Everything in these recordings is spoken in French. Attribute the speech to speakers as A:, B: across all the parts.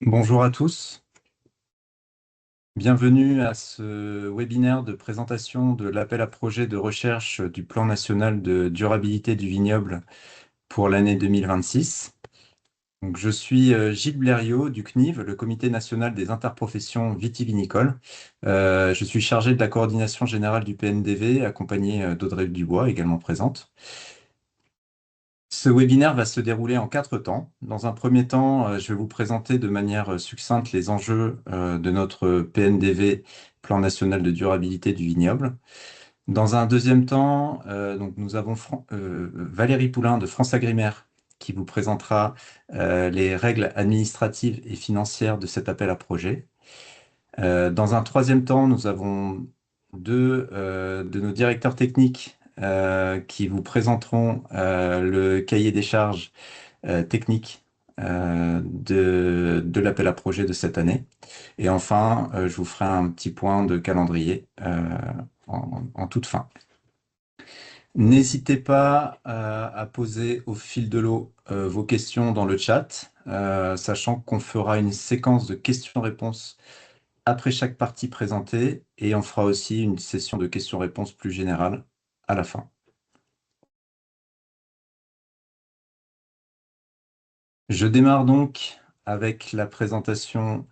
A: Bonjour à tous, bienvenue à ce webinaire de présentation de l'appel à projet de recherche du Plan national de durabilité du vignoble pour l'année 2026. Donc, je suis Gilles Blériot du CNIV, le Comité national des interprofessions vitivinicoles. Je suis chargé de la coordination générale du PNDV, accompagné d'Audrey Dubois, également présente. Ce webinaire va se dérouler en 4 temps. Dans un premier temps, je vais vous présenter de manière succincte les enjeux de notre PNDV, Plan national de durabilité du vignoble. Dans un deuxième temps, donc nous avons Valérie Poulain de France Agrimaire qui vous présentera les règles administratives et financières de cet appel à projet. Dans un troisième temps, nous avons deux de nos directeurs techniques qui vous présenteront le cahier des charges techniques de l'appel à projet de cette année. Et enfin, je vous ferai un petit point de calendrier en toute fin. N'hésitez pas à poser au fil de l'eau vos questions dans le chat, sachant qu'on fera une séquence de questions-réponses après chaque partie présentée et on fera aussi une session de questions-réponses plus générale à la fin. Je démarre donc avec la présentation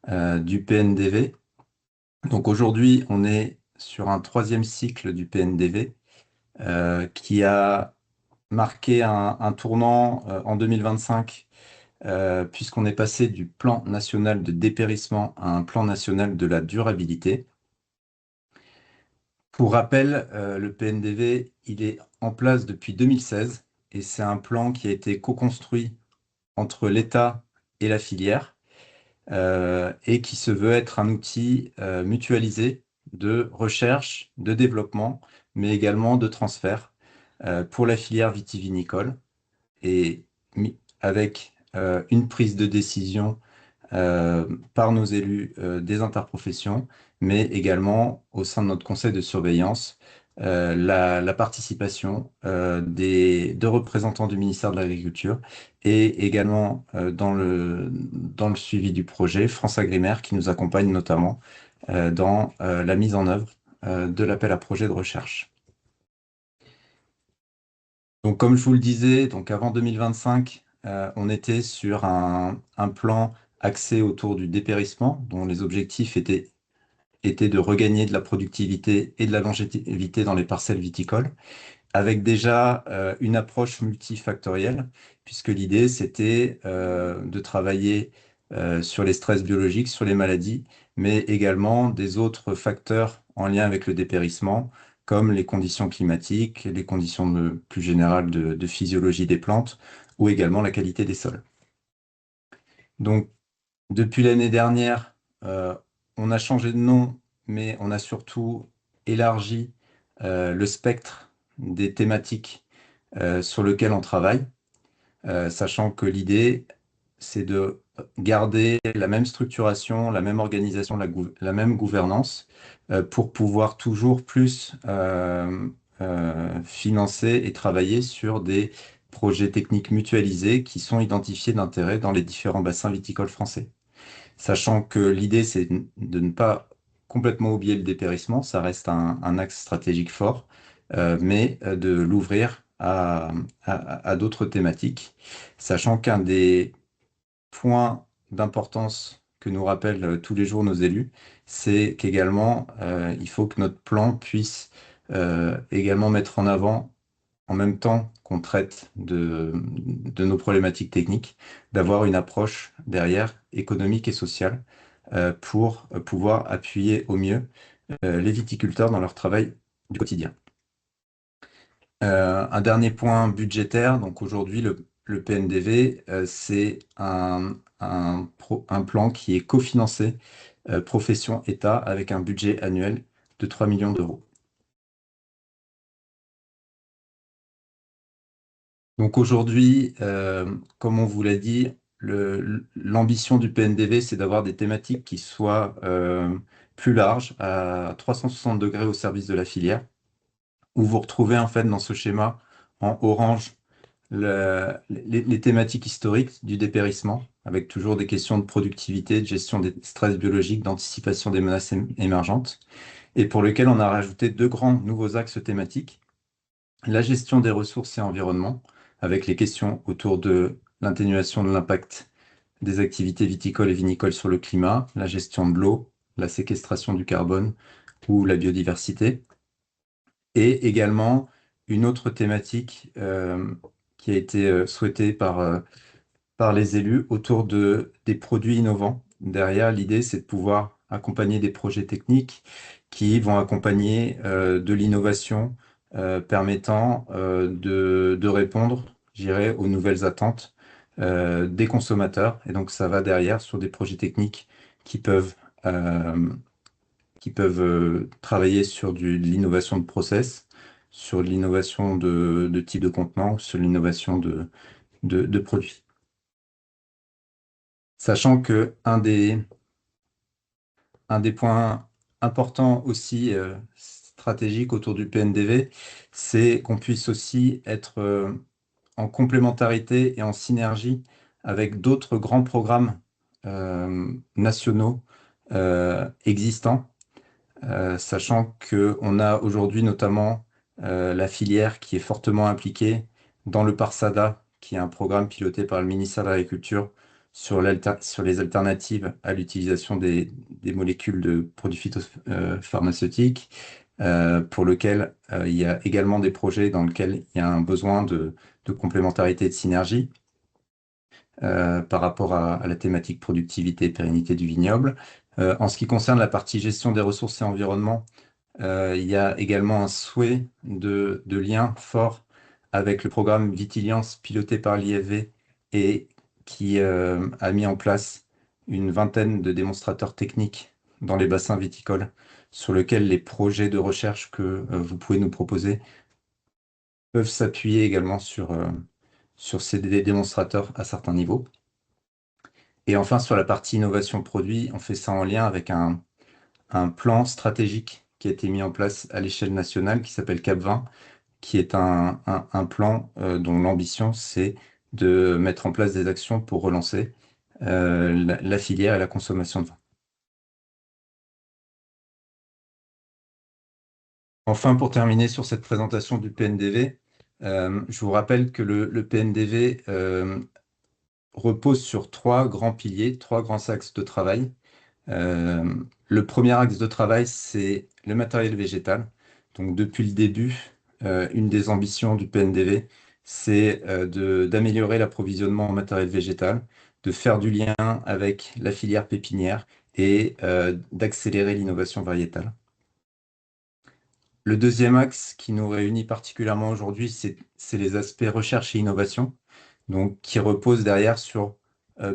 A: du PNDV. Donc aujourd'hui, on est sur un troisième cycle du PNDV qui a marqué un tournant en 2025 puisqu'on est passé du plan national de dépérissement à un plan national de la durabilité. Pour rappel, le PNDV, il est en place depuis 2016 et c'est un plan qui a été co-construit entre l'État et la filière et qui se veut être un outil mutualisé de recherche, de développement, mais également de transfert pour la filière vitivinicole et avec une prise de décision par nos élus des interprofessions, mais également au sein de notre conseil de surveillance, la participation de représentants du ministère de l'Agriculture et également dans le suivi du projet, France Agrimaire qui nous accompagne notamment dans la mise en œuvre de l'appel à projet de recherche. Donc, comme je vous le disais, donc avant 2025, on était sur un plan axé autour du dépérissement, dont les objectifs étaient de regagner de la productivité et de la longévité dans les parcelles viticoles, avec déjà une approche multifactorielle, puisque l'idée, c'était de travailler sur les stress biologiques, sur les maladies, mais également des autres facteurs en lien avec le dépérissement, comme les conditions climatiques, les conditions plus générales de physiologie des plantes, ou également la qualité des sols. Donc, depuis l'année dernière, on a changé de nom, mais on a surtout élargi le spectre des thématiques sur lesquelles on travaille, sachant que l'idée, c'est de garder la même structuration, la même organisation, la même gouvernance, pour pouvoir toujours plus financer et travailler sur des projets techniques mutualisés qui sont identifiés d'intérêt dans les différents bassins viticoles français. Sachant que l'idée, c'est de ne pas complètement oublier le dépérissement, ça reste un axe stratégique fort, mais de l'ouvrir à d'autres thématiques, sachant qu'un des points d'importance que nous rappellent tous les jours nos élus, c'est qu'également, il faut que notre plan puisse également mettre en avant en même temps qu'on traite de nos problématiques techniques, d'avoir une approche derrière économique et sociale pour pouvoir appuyer au mieux les viticulteurs dans leur travail du quotidien. Un dernier point budgétaire, donc aujourd'hui le PNDV, c'est un plan qui est cofinancé profession-État avec un budget annuel de 3 millions d'euros. Donc aujourd'hui, comme on vous l'a dit, l'ambition du PNDV, c'est d'avoir des thématiques qui soient plus larges, à 360 au service de la filière, où vous retrouvez en fait dans ce schéma en orange les thématiques historiques du dépérissement, avec toujours des questions de productivité, de gestion des stress biologiques, d'anticipation des menaces émergentes, et pour lequel on a rajouté deux grands nouveaux axes thématiques: la gestion des ressources et environnement, avec les questions autour de l'atténuation de l'impact des activités viticoles et vinicoles sur le climat, la gestion de l'eau, la séquestration du carbone ou la biodiversité, et également une autre thématique qui a été souhaitée par les élus autour des produits innovants. Derrière, l'idée, c'est de pouvoir accompagner des projets techniques qui vont accompagner de l'innovation permettant de répondre, je dirais, aux nouvelles attentes des consommateurs. Et donc, ça va derrière sur des projets techniques qui peuvent, euh, qui peuvent travailler sur de l'innovation de process, sur de l'innovation de type de contenant, sur l'innovation de produits. Sachant que un des points importants aussi stratégiques autour du PNDV, c'est qu'on puisse aussi être en complémentarité et en synergie avec d'autres grands programmes nationaux existants, sachant qu'on a aujourd'hui notamment la filière qui est fortement impliquée dans le PARSADA, qui est un programme piloté par le ministère de l'Agriculture sur sur les alternatives à l'utilisation des molécules de produits phytopharmaceutiques, pour lequel il y a également des projets dans lesquels il y a un besoin de complémentarité et de synergie par rapport à la thématique productivité et pérennité du vignoble. En ce qui concerne la partie gestion des ressources et environnement, il y a également un souhait de lien fort avec le programme Vitiliance piloté par l'IFV et qui a mis en place une vingtaine de démonstrateurs techniques dans les bassins viticoles sur lesquels les projets de recherche que vous pouvez nous proposer peuvent s'appuyer également sur ces démonstrateurs à certains niveaux. Et enfin, sur la partie innovation produit, on fait ça en lien avec un plan stratégique qui a été mis en place à l'échelle nationale qui s'appelle CAP 20, qui est un plan dont l'ambition, c'est de mettre en place des actions pour relancer la filière et la consommation de vin. Enfin, pour terminer sur cette présentation du PNDV, je vous rappelle que le PNDV repose sur trois grands piliers, trois grands axes de travail. Euh, le premier axe de travail, c'est le matériel végétal. Donc, depuis le début, une des ambitions du PNDV, c'est d'améliorer l'approvisionnement en matériel végétal, de faire du lien avec la filière pépinière et d'accélérer l'innovation variétale. Le deuxième axe qui nous réunit particulièrement aujourd'hui, c'est les aspects recherche et innovation, donc qui reposent derrière sur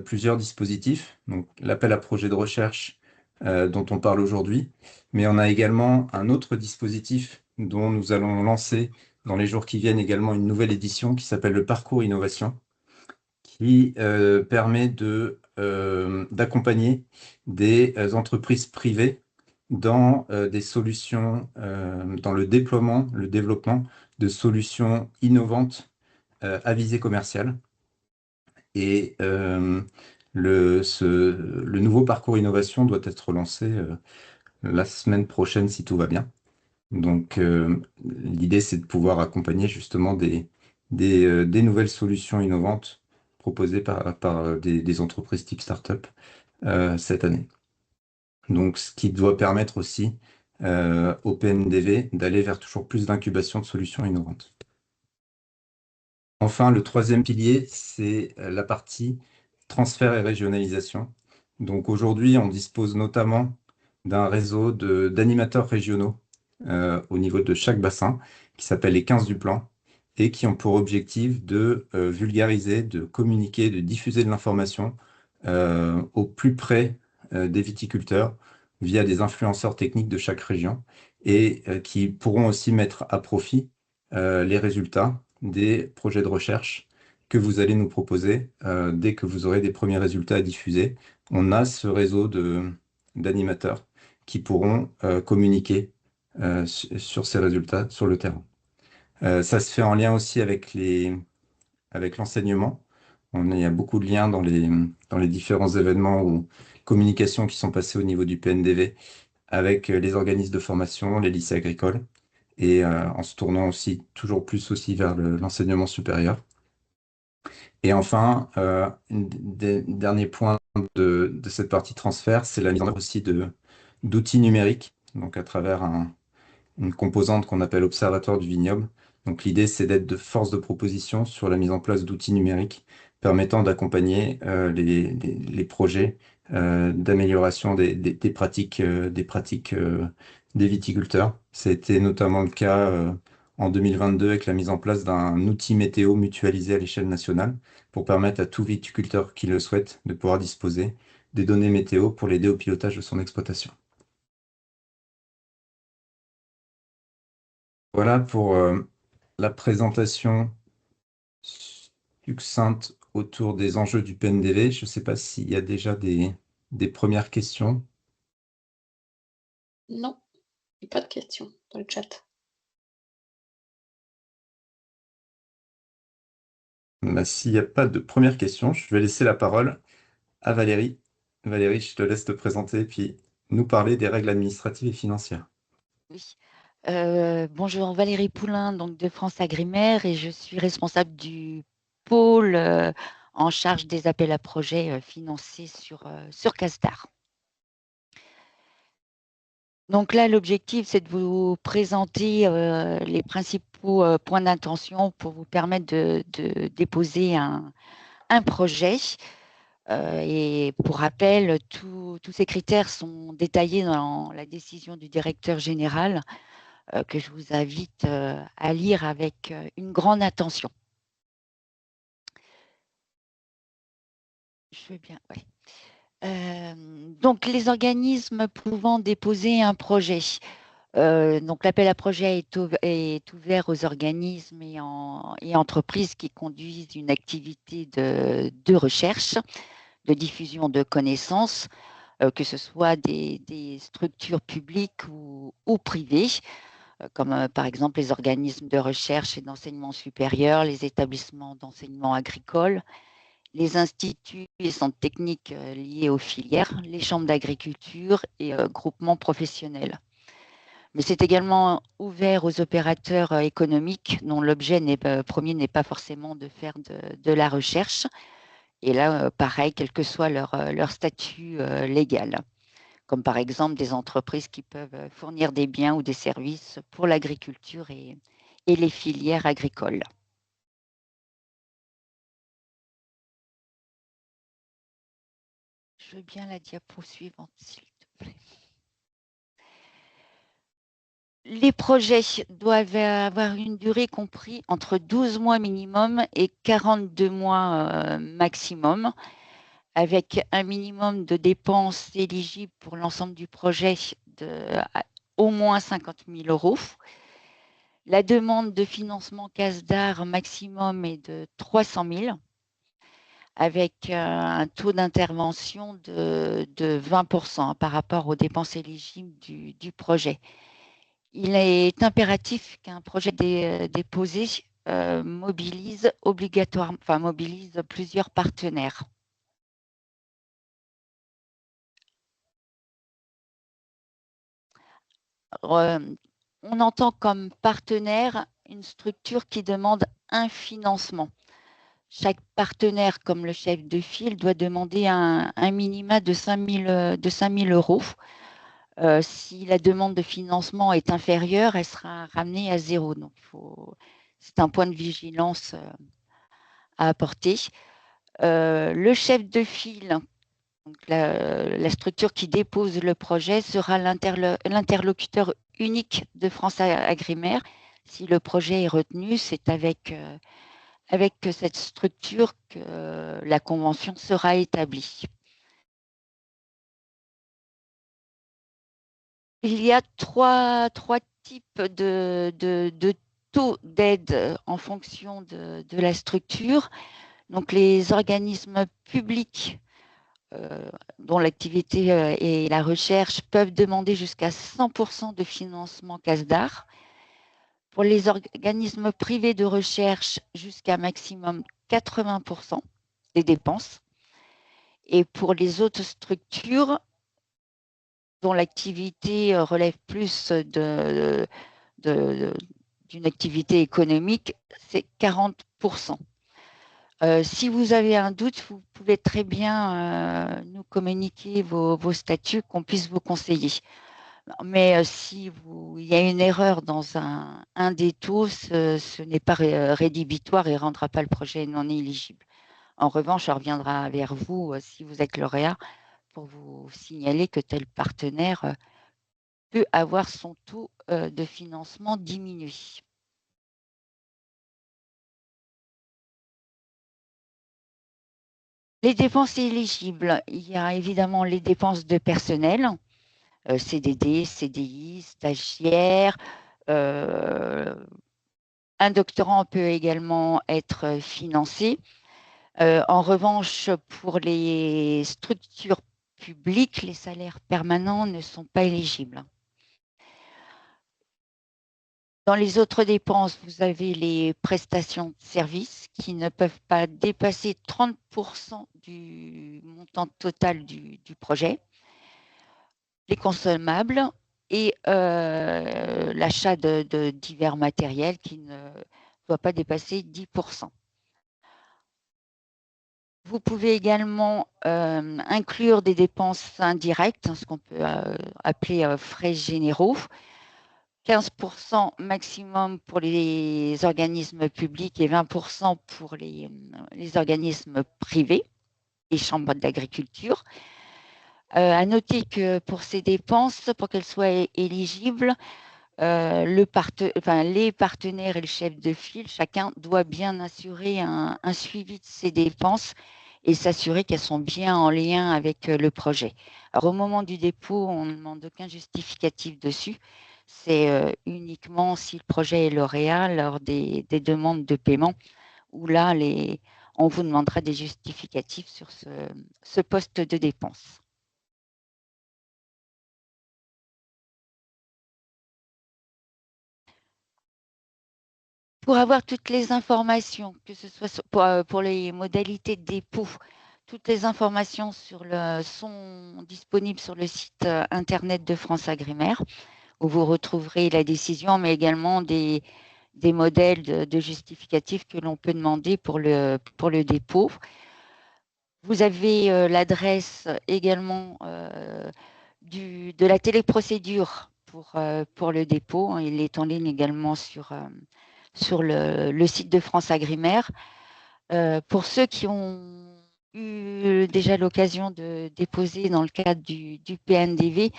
A: plusieurs dispositifs. Donc l'appel à projet de recherche dont on parle aujourd'hui, mais on a également un autre dispositif dont nous allons lancer dans les jours qui viennent également une nouvelle édition qui s'appelle le parcours innovation, qui permet d'accompagner des entreprises privées dans des solutions, dans le développement de solutions innovantes à visée commerciale. Et le nouveau parcours innovation doit être lancé la semaine prochaine si tout va bien. Donc, l'idée, c'est de pouvoir accompagner justement des nouvelles solutions innovantes proposées par des entreprises type startup cette année. Donc, ce qui doit permettre aussi au PNDV d'aller vers toujours plus d'incubation de solutions innovantes. Enfin, le troisième pilier, c'est la partie transfert et régionalisation. Donc aujourd'hui, on dispose notamment d'un réseau d'animateurs régionaux au niveau de chaque bassin, qui s'appelle les 15 du plan, et qui ont pour objectif de vulgariser, de communiquer, de diffuser de l'information au plus près des viticulteurs via des influenceurs techniques de chaque région, et qui pourront aussi mettre à profit les résultats des projets de recherche que vous allez nous proposer dès que vous aurez des premiers résultats à diffuser. On a ce réseau d'animateurs qui pourront communiquer sur ces résultats sur le terrain. Ça se fait en lien aussi avec avec l'enseignement. Il y a beaucoup de liens dans les différents événements ou communications qui sont passés au niveau du PNDV avec les organismes de formation, les lycées agricoles, et en se tournant aussi toujours plus aussi vers l'enseignement supérieur. Et enfin, un des derniers points de cette partie transfert, c'est la mise en œuvre aussi d'outils numériques, donc à travers une composante qu'on appelle Observatoire du vignoble. Donc l'idée, c'est d'être de force de proposition sur la mise en place d'outils numériques permettant d'accompagner les projets d'amélioration des pratiques des viticulteurs. C'était notamment le cas en 2022 avec la mise en place d'un outil météo mutualisé à l'échelle nationale pour permettre à tout viticulteur qui le souhaite de pouvoir disposer des données météo pour l'aider au pilotage de son exploitation. Voilà pour la présentation succincte autour des enjeux du PNDV. Je ne sais pas s'il y a déjà des premières questions.
B: Non, il n'y a pas de questions dans le chat.
A: Bah, s'il n'y a pas de premières questions, je vais laisser la parole à Valérie. Valérie, je te laisse te présenter puis nous parler des règles administratives et financières.
C: Oui. Bonjour, Valérie Poulain, donc de France Agrimaire, et je suis responsable du pôle en charge des appels à projets financés sur Casdar. Donc là, l'objectif, c'est de vous présenter les principaux points d'intention pour vous permettre de déposer un projet. Et pour rappel, tous ces critères sont détaillés dans la décision du directeur général que je vous invite à lire avec une grande attention. Je veux bien, oui. Donc, les organismes pouvant déposer un projet. Donc, l'appel à projet est ouvert aux organismes et entreprises qui conduisent une activité de recherche, de diffusion de connaissances, que ce soit des structures publiques ou privées, comme par exemple les organismes de recherche et d'enseignement supérieur, les établissements d'enseignement agricole, les instituts et centres techniques liés aux filières, les chambres d'agriculture et groupements professionnels. Mais c'est également ouvert aux opérateurs économiques dont l'objet premier n'est pas forcément de faire de la recherche. Et là, pareil, quel que soit leur statut légal, comme par exemple des entreprises qui peuvent fournir des biens ou des services pour l'agriculture et les filières agricoles. Je veux bien la diapo suivante, s'il te plaît. Les projets doivent avoir une durée comprise entre 12 mois minimum et 42 mois maximum, avec un minimum de dépenses éligibles pour l'ensemble du projet de au moins 50 000 €. La demande de financement CASDAR maximum est de 300 000, avec un taux d'intervention de 20% par rapport aux dépenses éligibles du projet. Il est impératif qu'un projet déposé mobilise plusieurs partenaires. On entend comme partenaire une structure qui demande un financement. Chaque partenaire, comme le chef de file, doit demander un minima de 5 000 €. Si la demande de financement est inférieure, elle sera ramenée à zéro. Donc, c'est un point de vigilance à apporter. Le chef de file, donc la structure qui dépose le projet, sera l'interlocuteur unique de France Agrimaire. Si le projet est retenu, c'est avec cette structure que la convention sera établie. Il y a trois types de taux d'aide en fonction de la structure. Donc, les organismes publics dont l'activité et la recherche peuvent demander jusqu'à 100% de financement CASDAR. Pour les organismes privés de recherche, jusqu'à maximum 80% des dépenses. Et pour les autres structures dont l'activité relève plus d'une activité économique, c'est 40%. Si vous avez un doute, vous pouvez très bien nous communiquer vos statuts, qu'on puisse vous conseiller. Mais si il y a une erreur dans un des taux, ce n'est pas rédhibitoire et ne rendra pas le projet non éligible. En revanche, on reviendra vers vous si vous êtes lauréat pour vous signaler que tel partenaire peut avoir son taux de financement diminué. Les dépenses éligibles, il y a évidemment les dépenses de personnel, CDD, CDI, stagiaires. Un doctorant peut également être financé. En revanche, pour les structures publiques, les salaires permanents ne sont pas éligibles. Dans les autres dépenses, vous avez les prestations de services qui ne peuvent pas dépasser 30% du montant total du projet, les consommables et l'achat de divers matériels qui ne doit pas dépasser 10%. Vous pouvez également inclure des dépenses indirectes, ce qu'on peut appeler frais généraux. 15% maximum pour les organismes publics et 20% pour les organismes privés et chambres d'agriculture. À noter que pour ces dépenses, pour qu'elles soient éligibles, les partenaires et le chef de file, chacun doit bien assurer un suivi de ces dépenses et s'assurer qu'elles sont bien en lien avec le projet. Alors, au moment du dépôt, on ne demande aucun justificatif dessus. C'est uniquement si le projet est lauréat lors des demandes de paiement, où là, on vous demandera des justificatifs sur ce poste de dépense. Pour avoir toutes les informations, que ce soit pour les modalités de dépôt, toutes les informations sont disponibles sur le site internet de France Agrimaire, où vous retrouverez la décision, mais également des modèles de justificatifs que l'on peut demander pour le dépôt. Vous avez l'adresse également de la téléprocédure pour le dépôt. Il est en ligne également sur le site de France Agrimaire. Pour ceux qui ont eu déjà l'occasion de déposer dans le cadre du PNDV,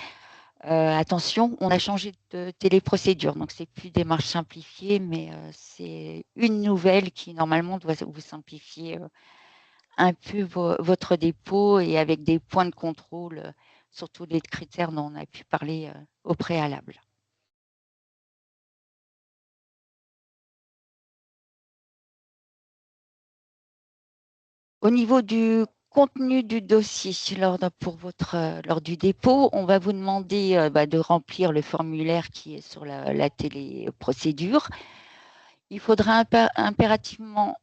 C: attention, on a changé de téléprocédure, donc c'est plus démarche simplifiée, mais c'est une nouvelle qui normalement doit vous simplifier un peu votre dépôt et avec des points de contrôle sur tous les critères dont on a pu parler au préalable. Au niveau du contenu du dossier, lors du dépôt, on va vous demander de remplir le formulaire qui est sur la téléprocédure. Il faudra impérativement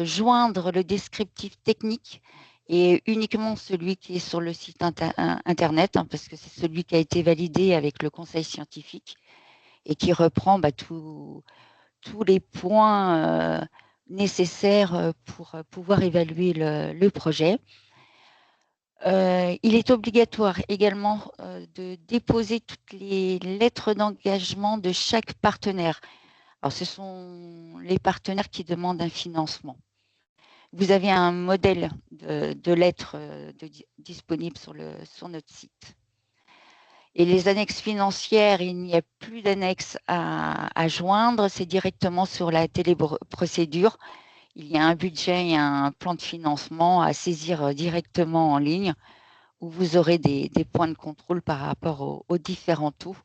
C: joindre le descriptif technique et uniquement celui qui est sur le site internet, parce que c'est celui qui a été validé avec le conseil scientifique et qui reprend tous les points nécessaires pour pouvoir évaluer le projet. Il est obligatoire également de déposer toutes les lettres d'engagement de chaque partenaire. Alors, ce sont les partenaires qui demandent un financement. Vous avez un modèle de lettres disponible sur notre site. Et les annexes financières, il n'y a plus d'annexes à joindre, c'est directement sur la téléprocédure. Il y a un budget et un plan de financement à saisir directement en ligne où vous aurez des points de contrôle par rapport aux différents taux.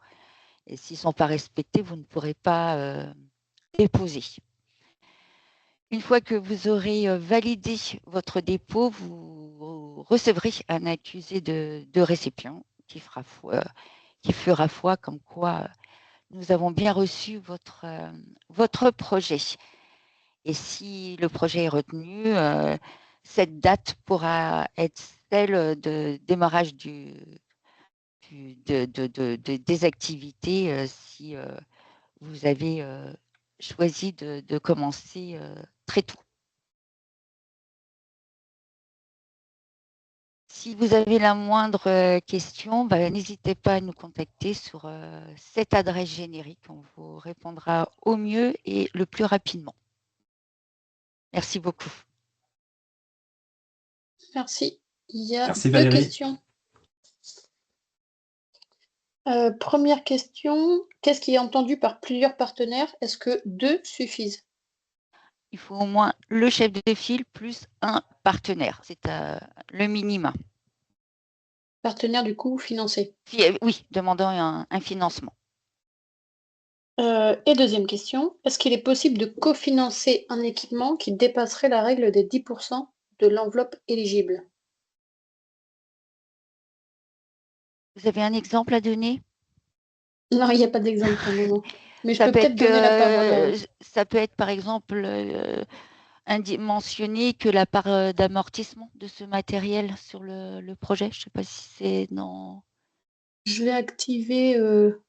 C: Et s'ils ne sont pas respectés, vous ne pourrez pas déposer. Une fois que vous aurez validé votre dépôt, vous recevrez un accusé de réception qui fera foi comme quoi nous avons bien reçu votre projet. Et si le projet est retenu, cette date pourra être celle de démarrage des activités si vous avez choisi de commencer très tôt. Si vous avez la moindre question, n'hésitez pas à nous contacter sur cette adresse générique. On vous répondra au mieux et le plus rapidement. Merci beaucoup.
B: Merci. Il y a
A: Merci,
B: 2
A: Valérie.
B: questions. Première question, qu'est-ce qui est entendu par plusieurs partenaires? Est-ce que 2 suffisent?
C: Il faut au moins le chef de file plus un partenaire. C'est le minimum.
B: Partenaire, du coup, financé.
C: Oui, demandant un financement.
B: Et deuxième question, est-ce qu'il est possible de cofinancer un équipement qui dépasserait la règle des 10% de l'enveloppe éligible?
C: Vous avez un exemple à donner?
B: Non, il n'y a pas d'exemple pour le moment. Mais je
C: Ça
B: peux
C: peut
B: peut-être
C: être
B: donner la parole.
C: ça peut être par exemple mentionner que la part d'amortissement de ce matériel sur le projet. Je ne sais pas si c'est dans.
B: Je vais activer le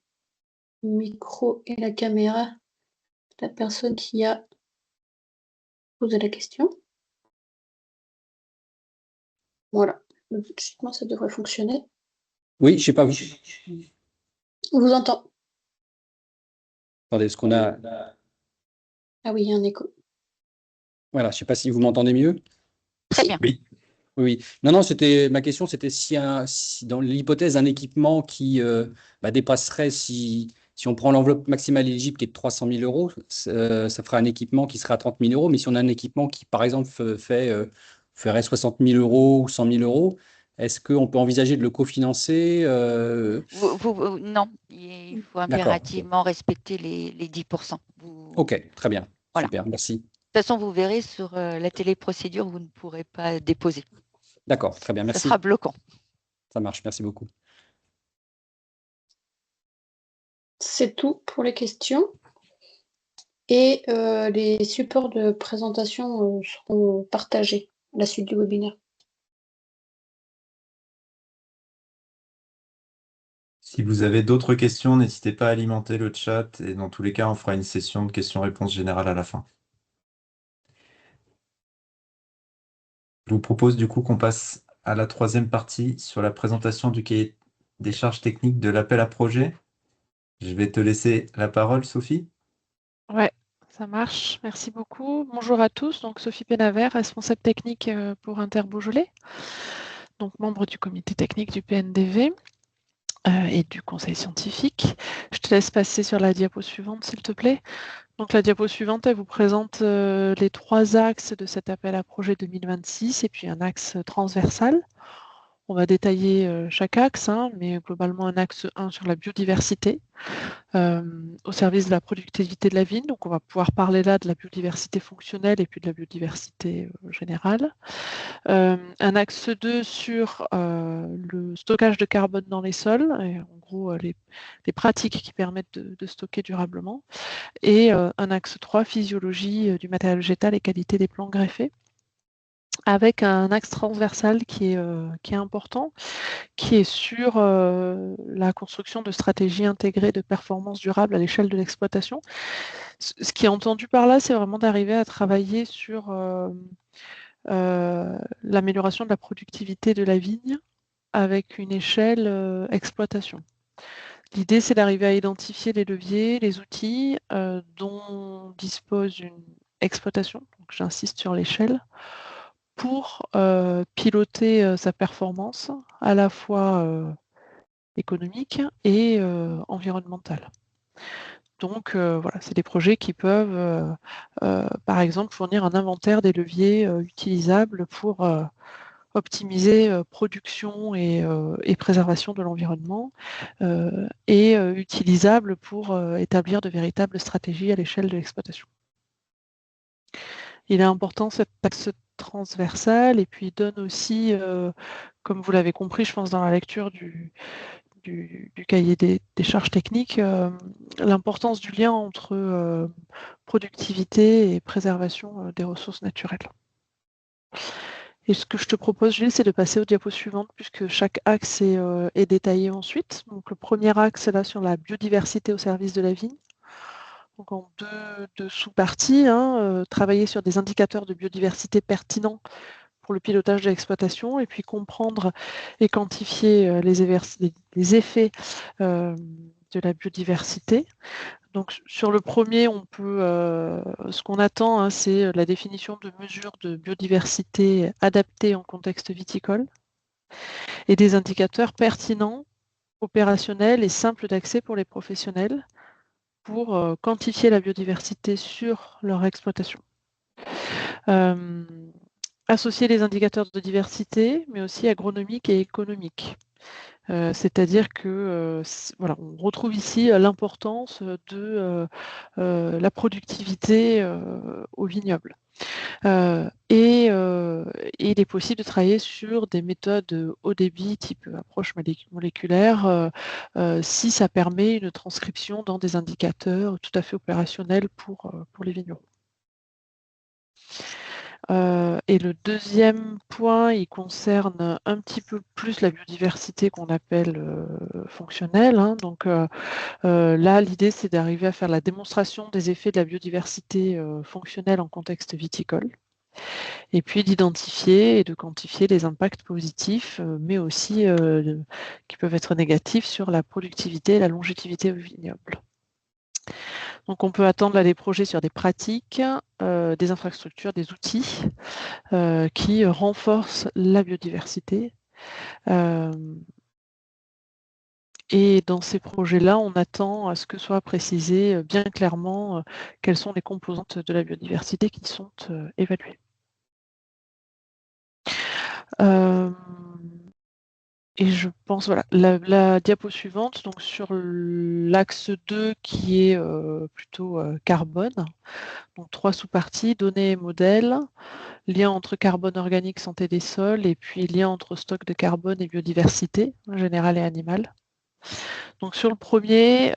B: micro et la caméra de la personne qui a posé la question. Voilà, logiquement, ça devrait fonctionner.
D: Oui, je sais pas vous.
B: On vous entend.
D: Attendez, ce qu'on a.
B: Ah oui, il y a un écho.
D: Voilà, je sais pas si vous m'entendez mieux.
C: Très bien.
A: Oui.
D: Oui. Non, ma question, c'était si dans l'hypothèse d'un équipement qui dépasserait, si on prend l'enveloppe maximale éligible qui est de 300 000 euros, ça fera un équipement qui sera à 30 000 euros. Mais si on a un équipement qui, par exemple, ferait 60 000 euros ou 100 000 euros, est-ce qu'on peut envisager de le cofinancer
C: Non, il faut
D: D'accord.
C: impérativement respecter les 10%.
D: Ok, très bien.
C: Voilà.
D: Super, merci.
C: De toute façon, vous verrez sur la téléprocédure, vous ne pourrez pas déposer.
D: D'accord, très bien,
C: Ça
D: merci.
C: sera bloquant.
D: Ça marche, merci beaucoup.
B: C'est tout pour les questions. Et les supports de présentation seront partagés à la suite du webinaire.
A: Si vous avez d'autres questions, n'hésitez pas à alimenter le chat et dans tous les cas, on fera une session de questions-réponses générales à la fin. Je vous propose du coup qu'on passe à la troisième partie sur la présentation du cahier des charges techniques de l'appel à projet. Je vais te laisser la parole, Sophie.
E: Ouais, ça marche. Merci beaucoup. Bonjour à tous. Donc Sophie Pénavert, responsable technique pour Inter-Beaujolais, donc membre du comité technique du PNDV et du conseil scientifique. Je te laisse passer sur la diapo suivante, s'il te plaît. Donc la diapo suivante, elle vous présente les 3 axes de cet appel à projet 2026 et puis un axe transversal. On va détailler chaque axe, mais globalement un axe 1 sur la biodiversité au service de la productivité de la vigne. Donc on va pouvoir parler là de la biodiversité fonctionnelle et puis de la biodiversité générale. Un axe 2 sur le stockage de carbone dans les sols, et en gros les pratiques qui permettent de stocker durablement. Et un axe 3, physiologie du matériel végétal et qualité des plants greffés, avec un axe transversal qui est important, qui est sur la construction de stratégies intégrées de performance durable à l'échelle de l'exploitation. Ce qui est entendu par là, c'est vraiment d'arriver à travailler sur l'amélioration de la productivité de la vigne avec une échelle exploitation. L'idée, c'est d'arriver à identifier les leviers, les outils dont dispose une exploitation, donc j'insiste sur l'échelle, pour piloter sa performance à la fois économique et environnementale. Donc voilà, c'est des projets qui peuvent, par exemple, fournir un inventaire des leviers utilisables pour optimiser production et préservation de l'environnement et utilisables pour établir de véritables stratégies à l'échelle de l'exploitation. Il est important cet axe transversal et puis donne aussi, comme vous l'avez compris, je pense, dans la lecture du cahier des charges techniques, l'importance du lien entre productivité et préservation des ressources naturelles. Et ce que je te propose, Gilles, c'est de passer aux diapos suivantes, puisque chaque axe est détaillé ensuite. Donc, le premier axe est là sur la biodiversité au service de la vigne. Donc, en deux sous-parties, travailler sur des indicateurs de biodiversité pertinents pour le pilotage de l'exploitation, et puis comprendre et quantifier les effets de la biodiversité. Donc, sur le premier, ce qu'on attend, c'est la définition de mesures de biodiversité adaptées en contexte viticole et des indicateurs pertinents, opérationnels et simples d'accès pour les professionnels pour quantifier la biodiversité sur leur exploitation. Associer les indicateurs de diversité, mais aussi agronomiques et économiques. C'est-à-dire que voilà, on retrouve ici l'importance de la productivité au vignoble. Et il est possible de travailler sur des méthodes haut débit type approche moléculaire si ça permet une transcription dans des indicateurs tout à fait opérationnels pour les vignerons. Et le deuxième point, il concerne un petit peu plus la biodiversité qu'on appelle fonctionnelle. Donc là, l'idée, c'est d'arriver à faire la démonstration des effets de la biodiversité fonctionnelle en contexte viticole, et puis d'identifier et de quantifier les impacts positifs, mais aussi qui peuvent être négatifs sur la productivité et la longévité au vignoble. Donc on peut attendre là des projets sur des pratiques, des infrastructures, des outils qui renforcent la biodiversité. Et dans ces projets-là, on attend à ce que soit précisé bien clairement quelles sont les composantes de la biodiversité qui sont évaluées. Et je pense, voilà, la diapo suivante, donc sur l'axe 2 qui est plutôt carbone, donc 3 sous-parties, données et modèles, lien entre carbone organique, santé des sols, et puis lien entre stock de carbone et biodiversité, générale et animale. Donc sur le premier,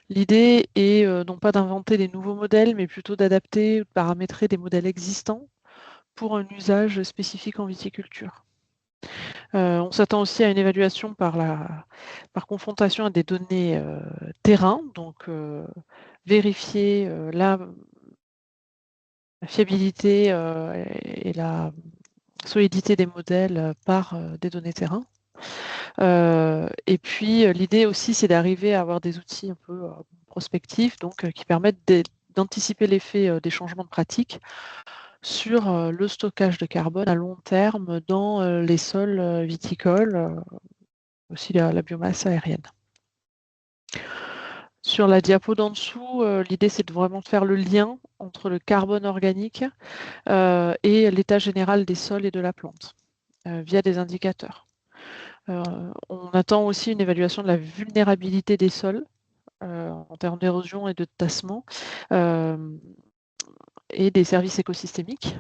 E: l'idée est non pas d'inventer des nouveaux modèles, mais plutôt d'adapter ou de paramétrer des modèles existants pour un usage spécifique en viticulture. On s'attend aussi à une évaluation par confrontation à des données terrain, donc vérifier la fiabilité et la solidité des modèles par des données terrain. Et puis l'idée aussi, c'est d'arriver à avoir des outils un peu prospectifs, donc qui permettent d'anticiper l'effet des changements de pratique sur le stockage de carbone à long terme dans les sols viticoles, aussi la biomasse aérienne. Sur la diapo d'en dessous, l'idée c'est de vraiment faire le lien entre le carbone organique et l'état général des sols et de la plante via des indicateurs. On attend aussi une évaluation de la vulnérabilité des sols en termes d'érosion et de tassement et des services écosystémiques.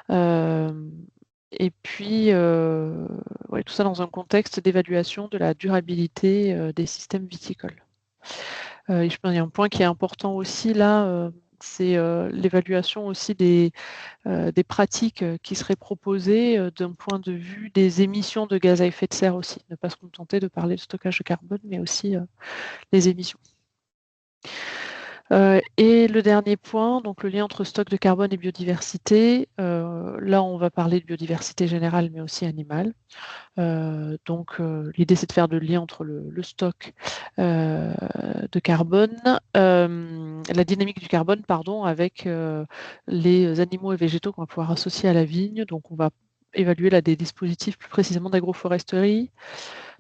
E: Et puis, tout ça dans un contexte d'évaluation de la durabilité des systèmes viticoles. Et je pense qu'il y a un point qui est important aussi là, c'est l'évaluation aussi des pratiques qui seraient proposées d'un point de vue des émissions de gaz à effet de serre aussi. Ne pas se contenter de parler de stockage de carbone, mais aussi les émissions. Et le dernier point, donc le lien entre stock de carbone et biodiversité. Là, on va parler de biodiversité générale, mais aussi animale. Donc, l'idée, c'est de faire le lien entre le stock de carbone, la dynamique du carbone, pardon, avec les animaux et végétaux qu'on va pouvoir associer à la vigne. Donc, on va évaluer là des dispositifs plus précisément d'agroforesterie,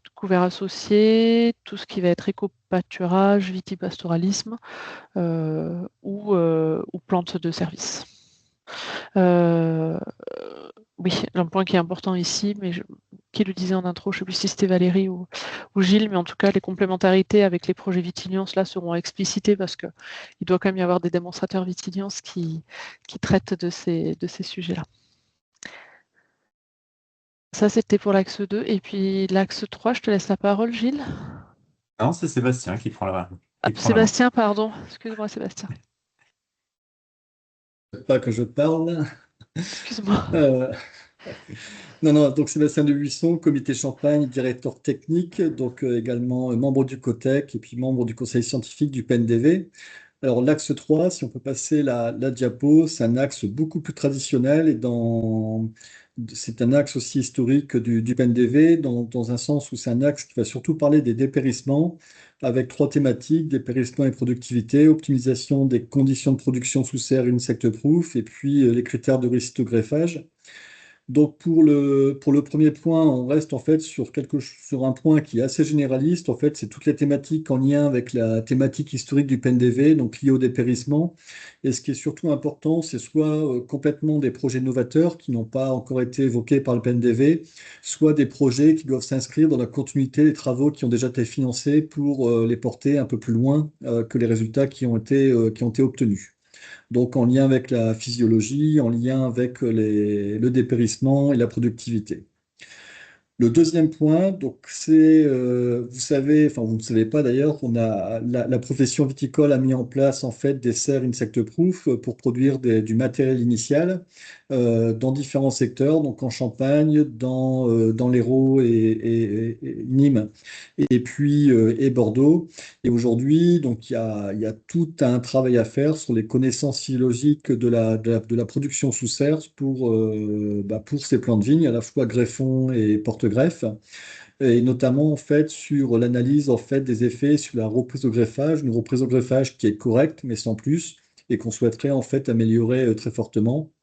E: de couverts associés, tout ce qui va être éco-pâturage, vitivastoralisme ou plantes de service. Oui, un point qui est important ici, mais qui le disait en intro, je ne sais plus si c'était Valérie ou Gilles, mais en tout cas, les complémentarités avec les projets Vitiliance là seront explicitées parce qu'il doit quand même y avoir des démonstrateurs Vitiliance qui traitent de ces sujets-là. Ça, c'était pour l'axe 2. Et puis l'axe 3, je te laisse la parole, Gilles.
A: Non, c'est Sébastien qui prend
E: Ah,
A: la main.
E: Sébastien, pardon. Excuse-moi, Sébastien.
F: Pas que je parle.
E: Excuse-moi.
F: Euh, non, donc Sébastien de Buisson, comité Champagne, directeur technique, donc également membre du COTEC et puis membre du conseil scientifique du PNDV. Alors l'axe 3, si on peut passer la diapo, c'est un axe beaucoup plus traditionnel c'est un axe aussi historique du PNDV dans un sens où c'est un axe qui va surtout parler des dépérissements avec trois thématiques, dépérissement et productivité, optimisation des conditions de production sous serre insect-proof et puis les critères de réussite au greffage. Donc pour le premier point, on reste en fait sur un point qui est assez généraliste. En fait, c'est toutes les thématiques en lien avec la thématique historique du PNDV, donc liées au dépérissement. Et ce qui est surtout important, c'est soit complètement des projets novateurs qui n'ont pas encore été évoqués par le PNDV, soit des projets qui doivent s'inscrire dans la continuité des travaux qui ont déjà été financés pour les porter un peu plus loin que les résultats qui ont été obtenus. Donc en lien avec la physiologie, en lien avec le dépérissement et la productivité. Le deuxième point, donc c'est, vous savez, enfin vous ne savez pas d'ailleurs, la profession viticole a mis en place en fait des serres insect-proof pour produire du matériel initial dans différents secteurs, donc en Champagne, dans l'Hérault et Nîmes, et puis et Bordeaux. Et aujourd'hui, donc il y a tout un travail à faire sur les connaissances physiologiques de la production sous serre pour ces plants de vigne, à la fois greffons et porte-greffes, et notamment en fait sur l'analyse en fait des effets sur la reprise au greffage, une reprise au greffage qui est correcte mais sans plus, et qu'on souhaiterait en fait améliorer très fortement.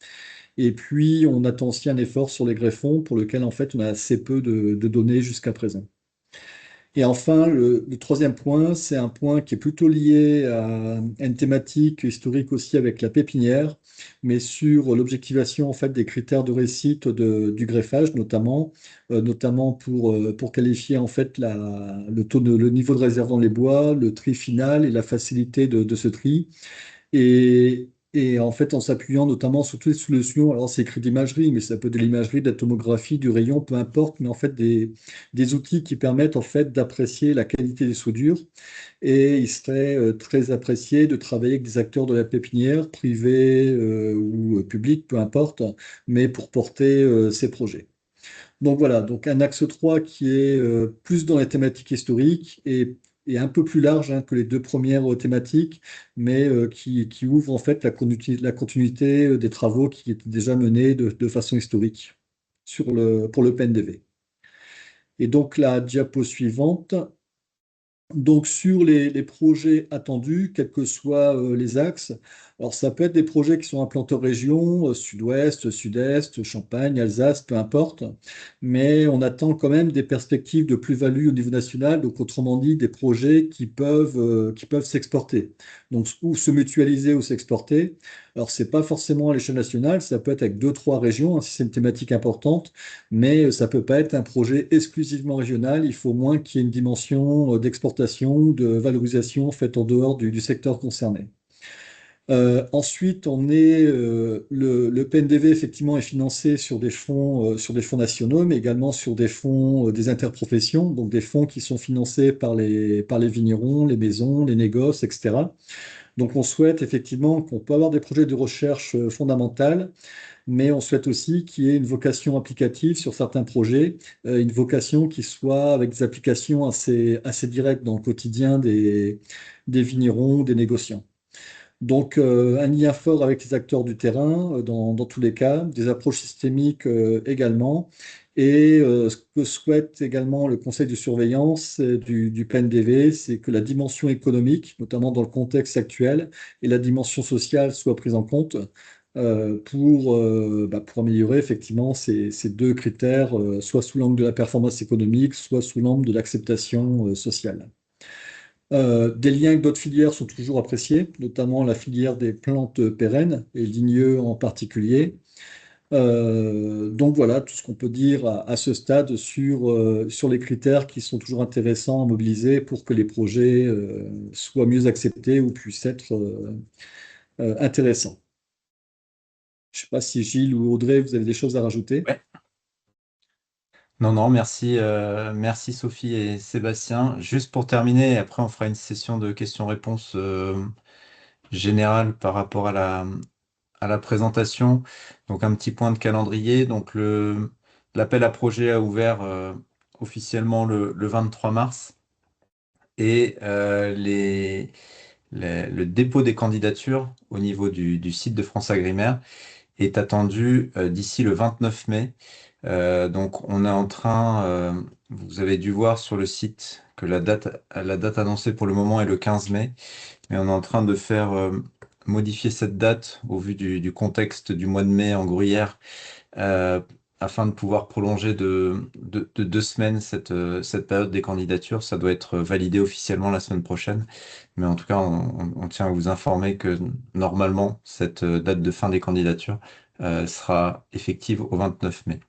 F: Et puis on attend aussi un effort sur les greffons pour lequel en fait on a assez peu de données jusqu'à présent. Et enfin, le troisième point, c'est un point qui est plutôt lié à une thématique historique aussi avec la pépinière, mais sur l'objectivation en fait des critères de réussite du greffage, notamment pour qualifier en fait le niveau de réserve dans les bois, le tri final et la facilité de ce tri. Et en fait, en s'appuyant notamment sur toutes les solutions, alors c'est écrit d'imagerie, mais ça peut être de l'imagerie, de la tomographie, du rayon, peu importe, mais en fait des outils qui permettent en fait d'apprécier la qualité des soudures. Et il serait très apprécié de travailler avec des acteurs de la pépinière, privés ou publics, peu importe, mais pour porter ces projets. Donc voilà, donc un axe 3 qui est plus dans les thématiques historiques et un peu plus large que les deux premières thématiques, mais qui ouvre en fait la continuité des travaux qui étaient déjà menés de façon historique pour le PNDV. Et donc la diapo suivante. Donc sur les projets attendus, quels que soient les axes, alors ça peut être des projets qui sont implantés en région, sud-ouest, sud-est, Champagne, Alsace, peu importe, mais on attend quand même des perspectives de plus-value au niveau national, donc autrement dit des projets qui peuvent s'exporter, donc ou se mutualiser ou s'exporter. Alors c'est pas forcément à l'échelle nationale, ça peut être avec deux, trois régions, si c'est une thématique importante, mais ça peut pas être un projet exclusivement régional. Il faut au moins qu'il y ait une dimension d'exportation, de valorisation faite en dehors du secteur concerné. Ensuite, le PNDV effectivement est financé sur des fonds nationaux, mais également sur des fonds des interprofessions, donc des fonds qui sont financés par les vignerons, les maisons, les négoces, etc. Donc on souhaite effectivement qu'on peut avoir des projets de recherche fondamentale, mais on souhaite aussi qu'il y ait une vocation applicative sur certains projets, une vocation qui soit avec des applications assez directes dans le quotidien des vignerons, des négociants. Donc, un lien fort avec les acteurs du terrain dans tous les cas, des approches systémiques également. Et ce que souhaite également le conseil de surveillance du PNDV, c'est que la dimension économique, notamment dans le contexte actuel, et la dimension sociale soient prises en compte pour améliorer effectivement ces deux critères, soit sous l'angle de la performance économique, soit sous l'angle de l'acceptation sociale. Des liens avec d'autres filières sont toujours appréciés, notamment la filière des plantes pérennes et ligneux en particulier. Donc voilà tout ce qu'on peut dire à ce stade sur les critères qui sont toujours intéressants à mobiliser pour que les projets soient mieux acceptés ou puissent être intéressants. Je ne sais pas si Gilles ou Audrey, vous avez des choses à rajouter.
A: Ouais. Non, merci, merci Sophie et Sébastien. Juste pour terminer, après on fera une session de questions-réponses générale par rapport à la présentation. Donc un petit point de calendrier. Donc l'appel à projet a ouvert officiellement le 23 mars et le dépôt des candidatures au niveau du site de France Agrimaire est attendu d'ici le 29 mai. Donc on est en train, vous avez dû voir sur le site que la date annoncée pour le moment est le 15 mai, mais on est en train de faire modifier cette date au vu du contexte du mois de mai en Gruyère, euh, afin de pouvoir prolonger de 2 semaines cette période des candidatures. Ça doit être validé officiellement la semaine prochaine, mais en tout cas, on tient à vous informer que normalement, cette date de fin des candidatures sera effective au 29 mai.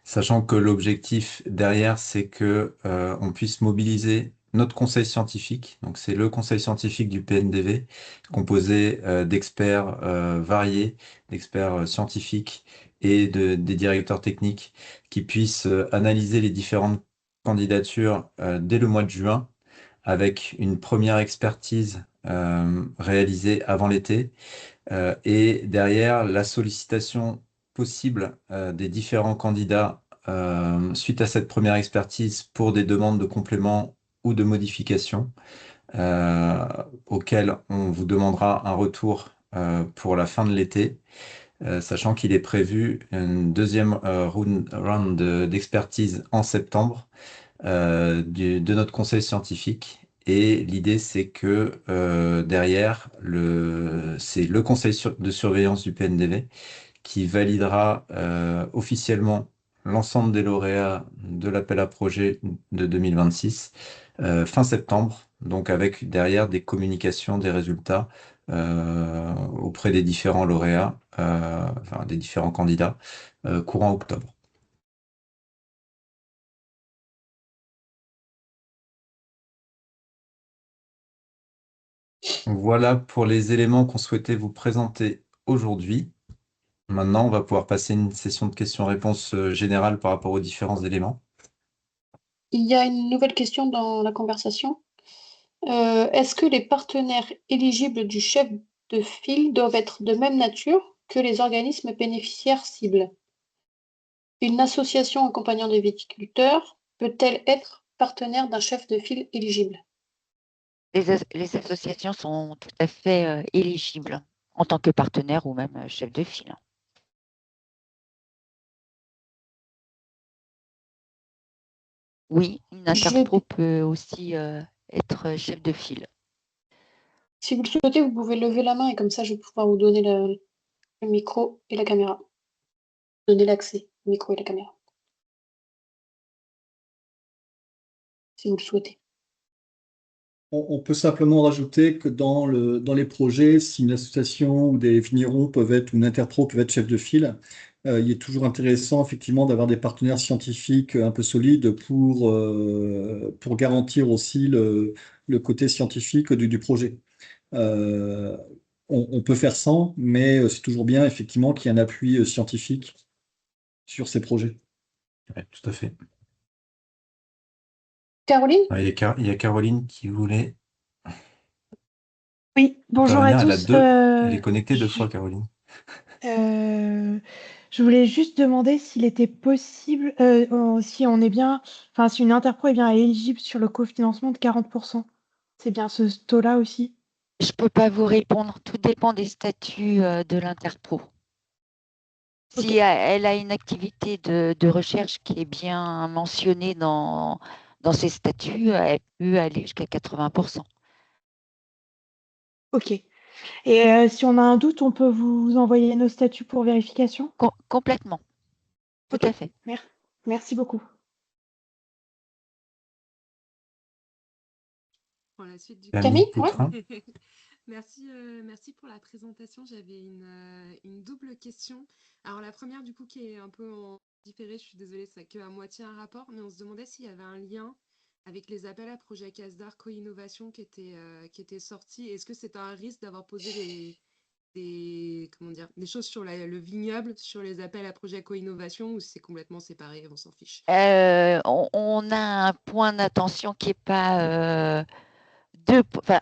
A: Sachant que l'objectif derrière, c'est que on puisse mobiliser notre conseil scientifique. Donc, c'est le conseil scientifique du PNDV, composé d'experts variés, d'experts scientifiques et des directeurs techniques qui puissent analyser les différentes candidatures dès le mois de juin, avec une première expertise réalisée avant l'été, et derrière la sollicitation possible des différents candidats suite à cette première expertise pour des demandes de complément ou de modification, euh, auxquelles on vous demandera un retour pour la fin de l'été, sachant qu'il est prévu une deuxième round d'expertise en septembre de notre conseil scientifique. Et l'idée, c'est que derrière, c'est le conseil de surveillance du PNDV qui validera officiellement l'ensemble des lauréats de l'appel à projet de 2026 fin septembre, donc avec derrière des communications des résultats auprès des différents lauréats, enfin des différents candidats, courant octobre. Voilà pour les éléments qu'on souhaitait vous présenter aujourd'hui. Maintenant, on va pouvoir passer une session de questions-réponses générales par rapport aux différents éléments.
B: Il y a une nouvelle question dans la conversation. Est-ce que les partenaires éligibles du chef de file doivent être de même nature que les organismes bénéficiaires cibles? Une association accompagnant des viticulteurs peut-elle être partenaire d'un chef de file éligible?
C: Les associations sont tout à fait éligibles en tant que partenaire ou même chef de file. Oui, une interpro peut aussi être chef de file.
B: Si vous le souhaitez, vous pouvez lever la main et comme ça, je vais pouvoir vous donner le micro et la caméra. Donner l'accès au micro et la caméra. Si vous le souhaitez.
F: On peut simplement rajouter que dans les projets, si une association ou des vignerons peuvent être, ou une interpro peuvent être chef de file, il est toujours intéressant effectivement d'avoir des partenaires scientifiques un peu solides pour garantir aussi le côté scientifique du projet. Euh, on peut faire sans, mais c'est toujours bien effectivement qu'il y ait un appui scientifique sur ces projets.
A: Ouais, tout à fait.
B: Caroline?
A: Il y a Caroline qui voulait
G: Oui, bonjour à
A: intervenir.
G: tous.
A: Elle est connectée 2 fois, Caroline.
G: Je voulais juste demander s'il était possible, si on est bien, enfin, si une interpro est bien éligible sur le cofinancement de 40%. C'est bien ce taux-là aussi?
C: Je ne peux pas vous répondre, tout dépend des statuts de l'interpro.
G: Ok.
C: Si elle a une activité de recherche qui est bien mentionnée dans ses statuts, elle peut aller jusqu'à 80%.
G: Ok. Et si on a un doute, on peut vous envoyer nos statuts pour vérification?
C: Complètement, tout
G: Ok.
C: à fait.
G: Merci beaucoup.
H: Pour la suite du
B: Camille,
A: Poutrin.
H: Merci pour la présentation. J'avais une double question. Alors la première du coup qui est un peu en différé, je suis désolée, c'est que à moitié un rapport, mais on se demandait s'il y avait un lien avec les appels à projet CASDAR Co-innovation qui étaient sortis. Est-ce que c'est un risque d'avoir posé comment dire, des choses sur le vignoble, sur les appels à projets co-innovation, ou c'est complètement séparé, on s'en fiche?
C: On a un point d'attention qui n'est pas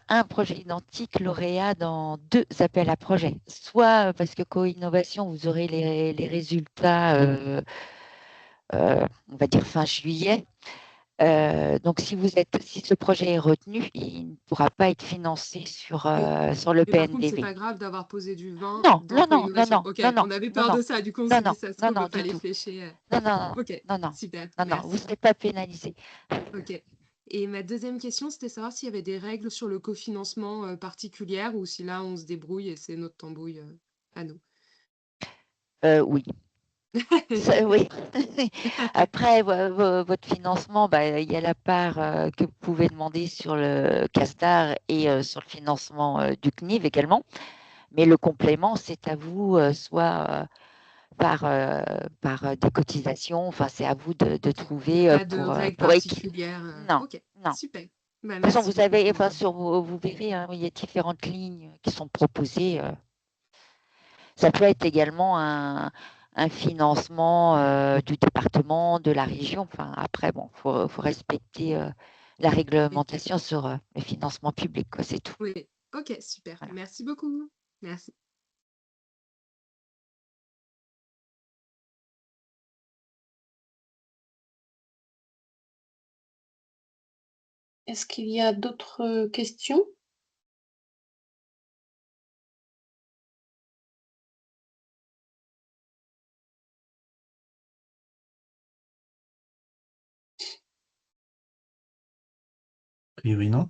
C: un projet identique lauréat dans 2 appels à projets. Soit parce que co-innovation, vous aurez les résultats, on va dire fin juillet. Donc, si ce projet est retenu, il ne pourra pas être financé sur le
H: Mais par contre, c'est
C: PNDV.
H: pas grave d'avoir posé du vin
C: Non,
H: dans
C: non, non, non,
H: co-innovation.
C: non,
H: Ok,
C: non, non,
H: on avait
C: non,
H: peur
C: non,
H: de ça, du coup on
C: non,
H: s'est dit
C: non,
H: ça se
C: non,
H: trouve,
C: non,
H: il
C: du
H: fallait
C: tout.
H: flécher.
C: Non, non, non,
H: Ok,
C: non, non,
H: super,
C: non, non, vous ne
H: merci.
C: serez pas pénalisé.
H: Ok. Et ma deuxième question, c'était savoir s'il y avait des règles sur le cofinancement particulières ou si là on se débrouille et c'est notre tambouille à nous.
C: Oui. Oui. Après, votre financement, il y a la part que vous pouvez demander sur le CASDAR et sur le financement du CNIV également. Mais le complément, c'est à vous, soit par des cotisations. Enfin, c'est à vous de trouver
H: Pas de règles
C: pour
H: particulières.
C: Non,
H: Ok,
C: non.
H: super. Bah,
C: De toute façon,
H: merci
C: vous
H: beaucoup
C: avez,
H: pour.
C: vous verrez, hein, il y a différentes lignes qui sont proposées. Ça peut être également un financement du département, de la région. Enfin, après, bon, faut respecter la réglementation sur le financement public, quoi, c'est tout.
H: Oui, ok, super.
C: Voilà.
H: Merci beaucoup. Merci.
B: Est-ce qu'il y a d'autres questions?
A: A priori, non.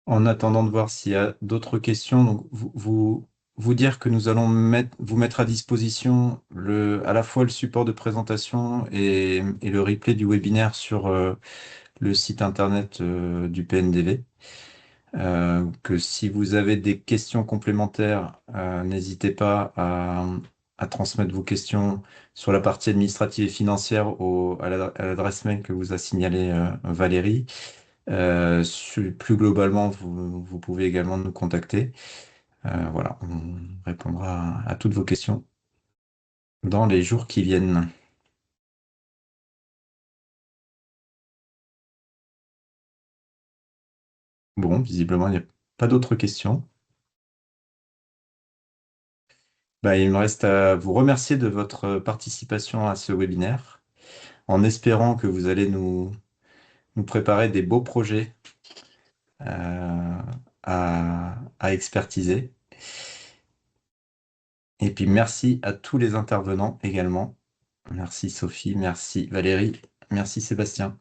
A: En attendant de voir s'il y a d'autres questions, donc vous dire que nous allons vous mettre à disposition à la fois le support de présentation et le replay du webinaire sur le site internet du PNDV. Que si vous avez des questions complémentaires, n'hésitez pas à transmettre vos questions sur la partie administrative et financière à l'adresse mail que vous a signalé Valérie. Plus globalement, vous pouvez également nous contacter. Voilà, on répondra à toutes vos questions dans les jours qui viennent. Bon, visiblement, il n'y a pas d'autres questions. Il me reste à vous remercier de votre participation à ce webinaire, en espérant que vous allez nous préparer des beaux projets à expertiser. Et puis merci à tous les intervenants également. Merci Sophie, merci Valérie, merci Sébastien.